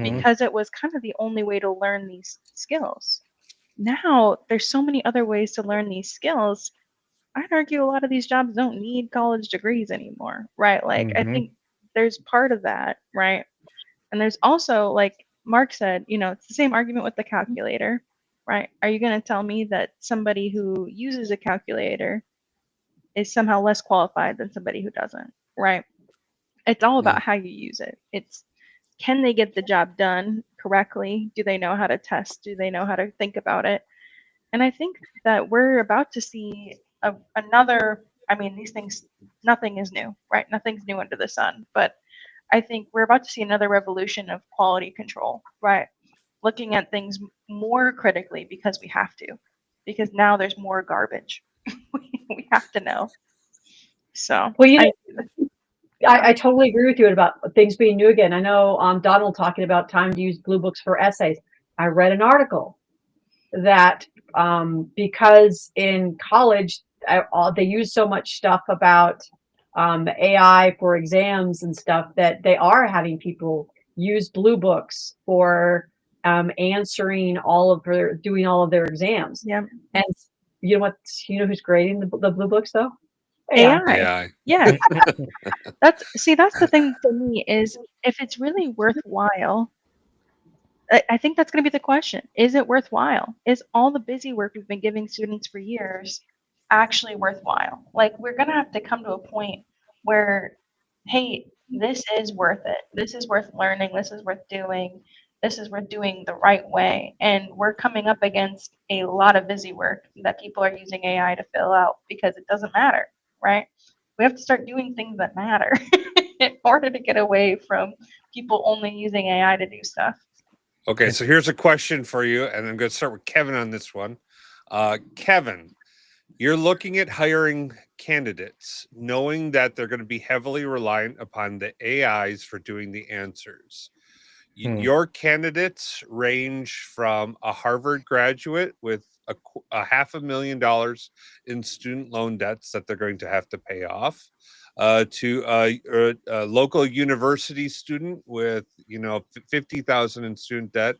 because it was kind of the only way to learn these skills. Now there's so many other ways to learn these skills. I'd argue a lot of these jobs don't need college degrees anymore, right? Like I think there's part of that, right? And there's also, like Mark said, it's the same argument with the calculator, right? Are you going to tell me that somebody who uses a calculator is somehow less qualified than somebody who doesn't, right? It's all about how you use it. It's, can they get the job done correctly? Do they know how to test? Do they know how to think about it? And I think that we're about to see another, I mean, these things, nothing is new, right? Nothing's new under the sun. But I think we're about to see another revolution of quality control, right? Looking at things more critically because we have to, because now there's more garbage. We have to know. So Well, I totally agree with you about things being new again. I know Donald talking about time to use blue books for essays. I read an article that because in college they use so much stuff about AI for exams and stuff that they are having people use blue books for answering doing all of their exams. yeah, And you know what? You know who's grading the blue books though? AI. AI. Yeah, that's the thing for me is if it's really worthwhile. I think that's going to be the question. Is it worthwhile? Is all the busy work we've been giving students for years actually worthwhile? Like, we're going to have to come to a point where, hey, this is worth it. This is worth learning. This is worth doing. This is worth doing the right way. And we're coming up against a lot of busy work that people are using AI to fill out because it doesn't matter, right? We have to start doing things that matter in order to get away from people only using AI to do stuff. Okay, so here's a question for you, and I'm going to start with Kevin on this one. Kevin, you're looking at hiring candidates, knowing that they're going to be heavily reliant upon the AIs for doing the answers. Your candidates range from a Harvard graduate with a $500,000 in student loan debts that they're going to have to pay off, to a local university student with 50,000 in student debt,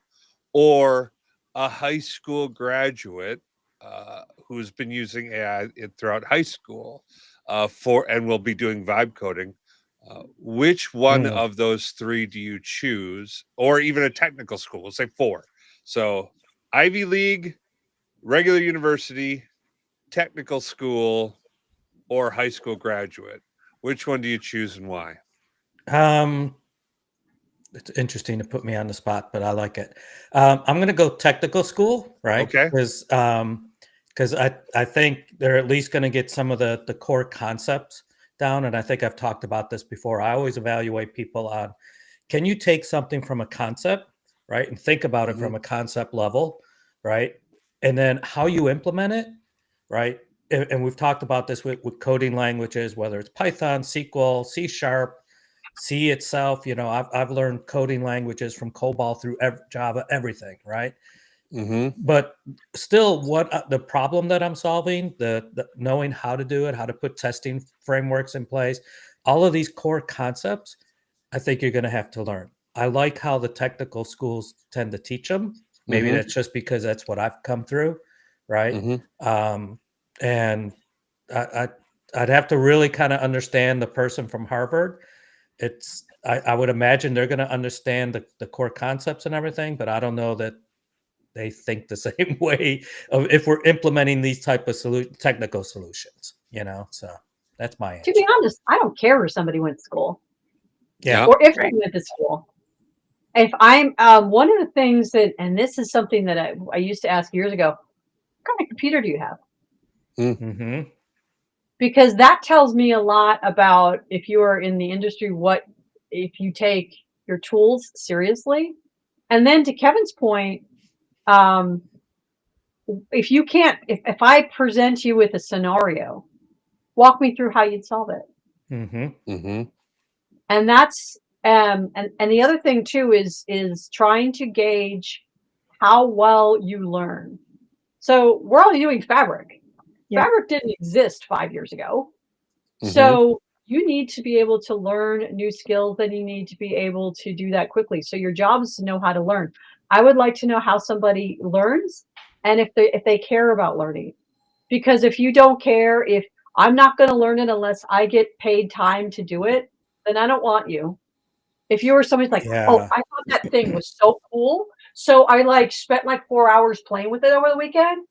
or a high school graduate who's been using AI throughout high school and will be doing vibe coding. Which one of those three do you choose, or even a technical school? We'll say four. So Ivy League, regular university, technical school, or high school graduate. Which one do you choose and why? It's interesting to put me on the spot, but I like it. I'm going to go technical school, right? Okay. Because I think they're at least going to get some of the core concepts down. And I think I've talked about this before. I always evaluate people on, can you take something from a concept, right, and think about it from a concept level, right, and then how you implement it, right? And we've talked about this with coding languages, whether it's Python, SQL, C#, C itself. I've learned coding languages from COBOL through Java, everything, right? But still, what the problem that I'm solving, the knowing how to do it, how to put testing frameworks in place, all of these core concepts, I think you're going to have to learn. I like how the technical schools tend to teach them. Maybe that's just because that's what I've come through, right? And I'd have to really kind of understand the person from Harvard. I would imagine they're going to understand the core concepts and everything, but I don't know that they think the same way of if we're implementing these type of technical solutions, so that's my answer. To be honest, I don't care where somebody went to school. Yeah. Or if they went to school. If I'm one of the things that, and this is something that I used to ask years ago, what kind of computer do you have? Because that tells me a lot about if you are in the industry, if you take your tools seriously. And then to Kevin's point, if you can't, if I present you with a scenario, walk me through how you'd solve it. And that's and the other thing too is trying to gauge how well you learn. So we're only doing Fabric. Fabric didn't exist 5 years ago. So you need to be able to learn new skills, and you need to be able to do that quickly. So your job is to know how to learn. I would like to know how somebody learns and if they care about learning. Because if you don't care, if I'm not going to learn it unless I get paid time to do it, then I don't want you. If you were somebody's like, oh, I thought that thing was so cool, so I spent 4 hours playing with it over the weekend,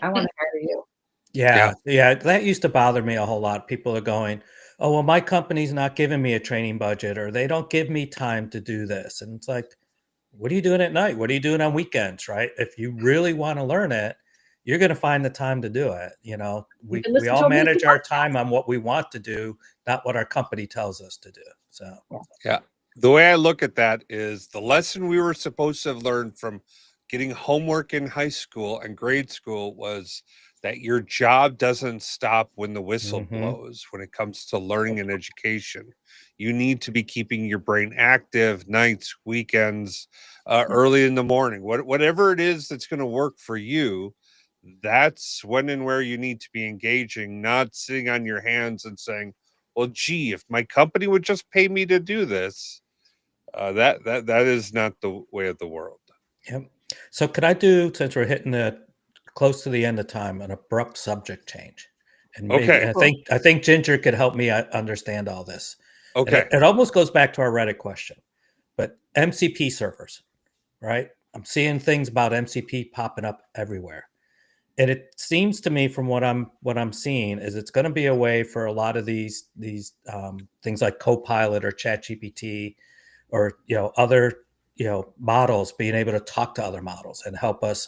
I want to hire you. Yeah, that used to bother me a whole lot. People are going, oh, well, my company's not giving me a training budget, or they don't give me time to do this. And it's like, what are you doing at night? What are you doing on weekends, right? If you really want to learn it, you're going to find the time to do it. We all manage our time on what we want to do, not what our company tells us to do. So, yeah. The way I look at that is the lesson we were supposed to have learned from getting homework in high school and grade school was that your job doesn't stop when the whistle blows when it comes to learning and education. You need to be keeping your brain active nights, weekends, early in the morning, whatever it is that's going to work for you. That's when and where you need to be engaging, not sitting on your hands and saying, well, gee, if my company would just pay me to do this, that is not the way of the world. Yep. So could I do, since we're hitting the close to the end of time, an abrupt subject change? And maybe Okay. I think Ginger could help me understand all this. And Okay. it almost goes back to our Reddit question, but MCP servers, right? I'm seeing things about MCP popping up everywhere. And it seems to me, from what I'm seeing, is it's going to be a way for a lot of these things like Copilot or ChatGPT or other models being able to talk to other models and help us,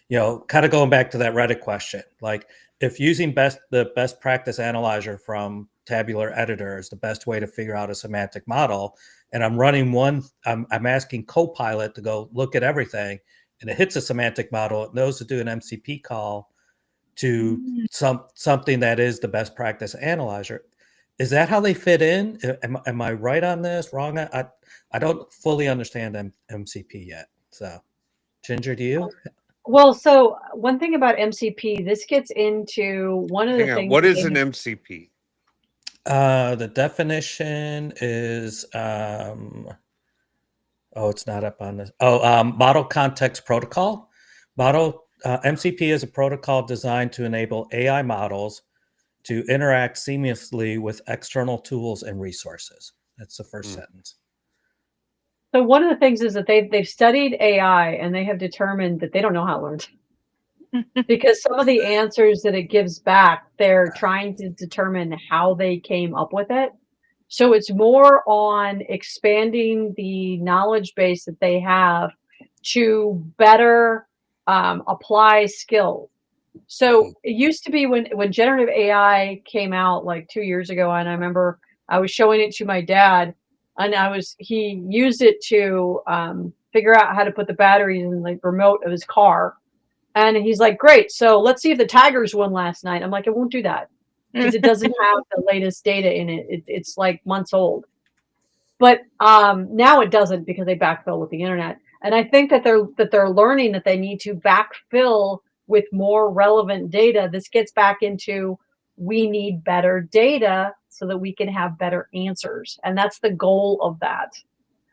kind of going back to that Reddit question, like if using the best practice analyzer from Tabular Editor is the best way to figure out a semantic model, and I'm running one, I'm asking Copilot to go look at everything, and it hits a semantic model, it knows to do an MCP call to something that is the best practice analyzer. Is that how they fit in? Am I right on this? Wrong? I don't fully understand MCP yet. So, Ginger, do you? Well, so one thing about MCP, this gets into one of the Hang on. things. What is an MCP? The definition is it's not up on this. Model context protocol. MCP is a protocol designed to enable AI models to interact seamlessly with external tools and resources. That's the first sentence. So one of the things is that they've studied AI and they have determined that they don't know how it learns. Because some of the answers that it gives back, they're trying to determine how they came up with it. So it's more on expanding the knowledge base that they have to better apply skills. So it used to be when generative AI came out like 2 years ago, and I remember I was showing it to my dad, and he used it to figure out how to put the batteries in the remote of his car. And he's like, great. So let's see if the Tigers won last night. I'm like, it won't do that because it doesn't have the latest data in it. It's like months old. But now it doesn't because they backfill with the internet. And I think that they're learning that they need to backfill with more relevant data. This gets back into we need better data so that we can have better answers. And that's the goal of that.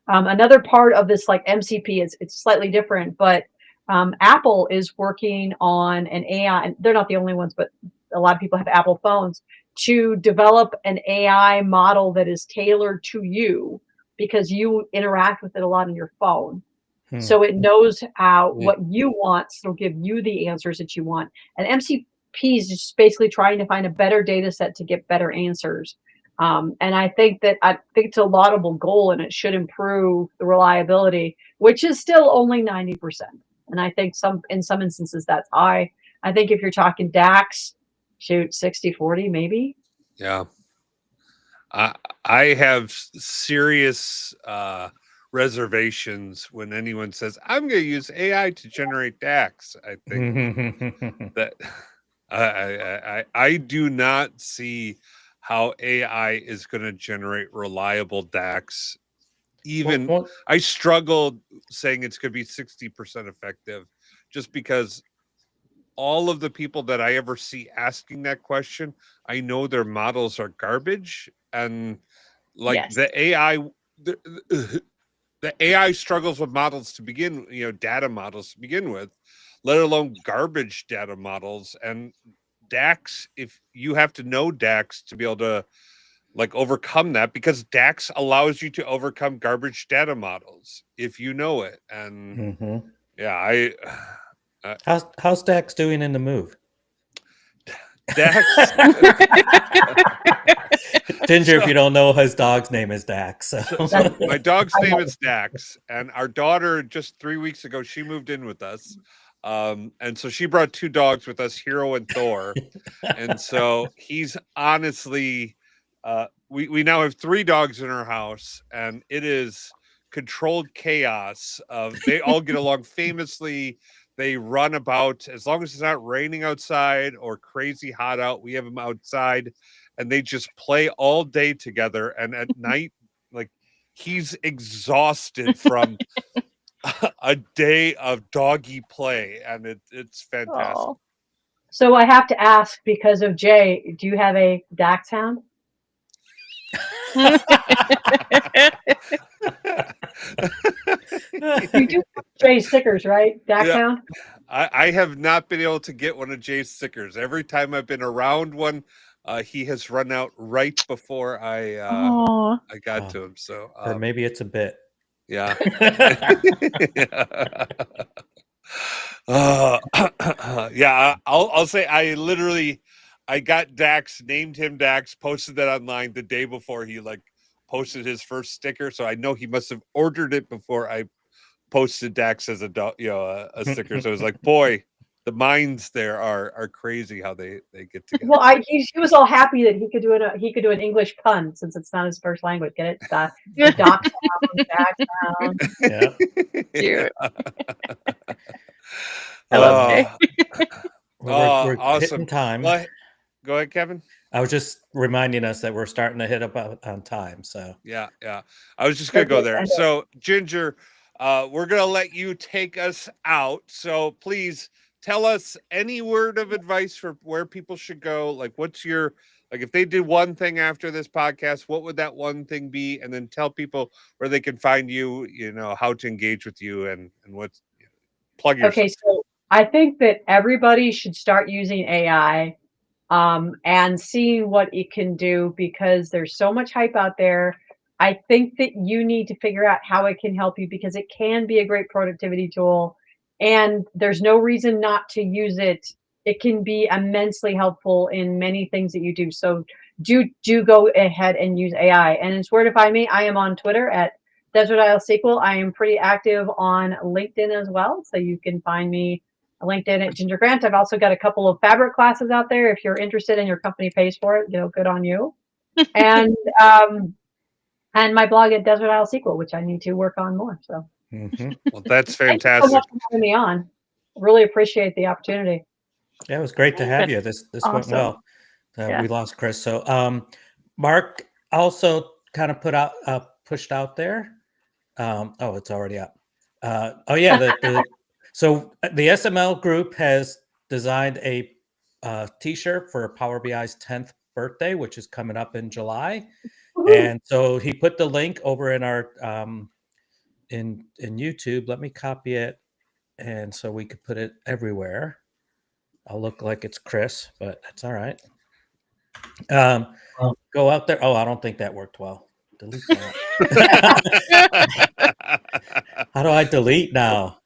Another part of this, like MCP, it's slightly different, but Apple is working on an AI, and they're not the only ones, but a lot of people have Apple phones, to develop an AI model that is tailored to you because you interact with it a lot on your phone. So it knows what you want, so it'll give you the answers that you want. And MCP is just basically trying to find a better data set to get better answers. And I think it's a laudable goal, and it should improve the reliability, which is still only 90%. And I think in some instances that's high. I think if you're talking DAX, shoot, 60-40 maybe. Yeah. I have serious reservations when anyone says, I'm going to use AI to generate DAX. I think that I do not see how AI is going to generate reliable DAX. Even I struggled saying it's going to be 60% effective just because all of the people that I ever see asking that question, I know their models are garbage. And like the AI, the AI struggles with models to begin, data models to begin with, let alone garbage data models. And DAX, if you have to know DAX to be able to overcome that, because DAX allows you to overcome garbage data models if you know it. And yeah, how's Dax doing in the move? Dax. Ginger, if you don't know, his dog's name is Dax. So my dog's name is Dax, and our daughter just 3 weeks ago, she moved in with us. And so she brought 2 dogs with us, Hero and Thor. And so he's honestly, we now have 3 dogs in our house, and it is controlled chaos of they all get along famously. They run about as long as it's not raining outside or crazy hot out. We have them outside and they just play all day together. And at night, like he's exhausted from a day of doggy play. And it's fantastic. Oh. So I have to ask, because of Jay, do you have a dachshund? You do have Jay stickers, right? Dachshund? I have not been able to get one of Jay's stickers. Every time I've been around one, he has run out right before I Oh. got to him. So Or maybe it's a bit. yeah. Yeah, I'll say I got Dax, named him Dax, posted that online the day before he like posted his first sticker. So I know he must have ordered it before I posted Dax as a a sticker. So it was like, boy, the minds there are crazy how they get together. Well, he was all happy that he could do an English pun since it's not his first language. Get it? The dachshund. Yeah. Cute. I love Jay. We're awesome. hitting time. Well, go ahead, Kevin. I was just reminding us that we're starting to hit about on time. So Yeah. I was just gonna go there. So Ginger, we're gonna let you take us out. So please tell us any word of advice for where people should go. Like, what's your if they did one thing after this podcast, what would that one thing be? And then tell people where they can find you. You know how to engage with you and what's plug yourself. Okay, so I think that everybody should start using AI and seeing what it can do, because there's so much hype out there. I think that you need to figure out how it can help you, because it can be a great productivity tool and there's no reason not to use it. It can be immensely helpful in many things that you do. So do go ahead and use AI. And it's where to find me. I am on Twitter at Desert Isle Sequel. I am pretty active on LinkedIn as well. So you can find me LinkedIn at Ginger Grant. I've also got a couple of fabric classes out there. If you're interested and your company pays for it, good on you. And my blog at Desert Isle Sequel, which I need to work on more. So well, that's fantastic. Thank you so much for having me on. Really appreciate the opportunity. yeah, it was great to have you. This went well. We lost Chris. So Mark also kind of pushed out there. It's already up. So the SML group has designed a T-shirt for Power BI's 10th birthday, which is coming up in July. Woo-hoo. And so he put the link over in our in YouTube. Let me copy it, and so we could put it everywhere. I'll look like it's Chris, but that's all right. Go out there. Oh, I don't think that worked well. Delete that. How do I delete now?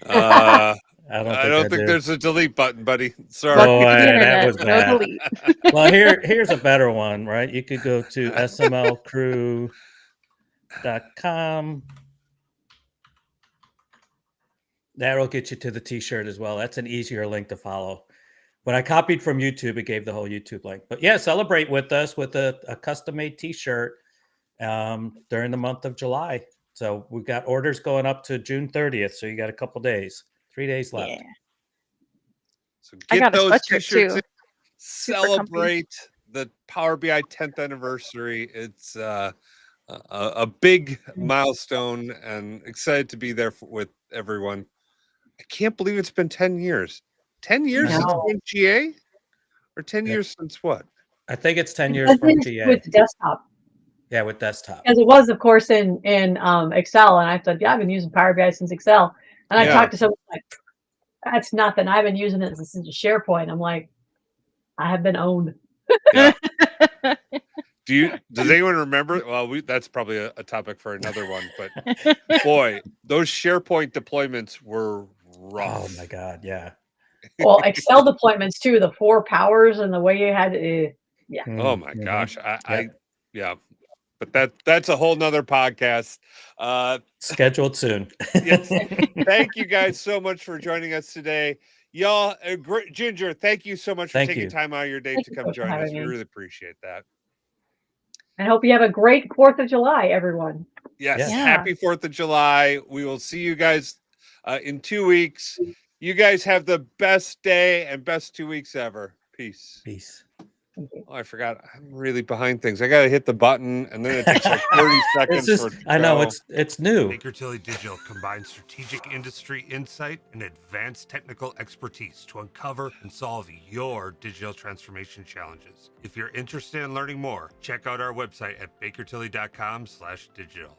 I don't think there's a delete button, buddy. Sorry. Oh, that was bad. No delete. Well, here's a better one, right? You could go to smlcrew.com. That'll get you to the T-shirt as well. That's an easier link to follow. When I copied from YouTube, it gave the whole YouTube link. But yeah, celebrate with us with a custom-made T-shirt during the month of July. So we've got orders going up to June 30th. So you got a couple days, 3 days left. Yeah. So get those T-shirts too. in. Celebrate the Power BI 10th anniversary. It's a big milestone, and excited to be there with everyone. I can't believe it's been 10 years. 10 years since we GA? Or 10 years since what? I think it's 10 years from GA. With desktop. Yeah, with desktop. As it was, of course, in Excel. And I said, I've been using Power BI since Excel. And I talked to someone like, that's nothing. I've been using it since SharePoint. I'm like, I have been owned. Yeah. Does anyone remember? Well, that's probably a topic for another one, but boy, those SharePoint deployments were rough. Oh my God, yeah. Well, Excel deployments too, the 4 powers and the way you had to, yeah. Oh my gosh. But that's a whole nother podcast. Scheduled soon. Yes. Thank you guys so much for joining us today. Y'all, Ginger, thank you so much for taking time out of your day to come join us. We really appreciate that. And hope you have a great 4th of July, everyone. Yes. Yes. Yeah. Happy 4th of July. We will see you guys in 2 weeks. You guys have the best day and best 2 weeks ever. Peace. Peace. Thank you. Oh, I forgot. I'm really behind things. I got to hit the button and then it takes like 30 seconds It's for just, it to I know go. it's new. Baker Tilly Digital combines strategic industry insight and advanced technical expertise to uncover and solve your digital transformation challenges. If you're interested in learning more, check out our website at bakertilly.com/digital.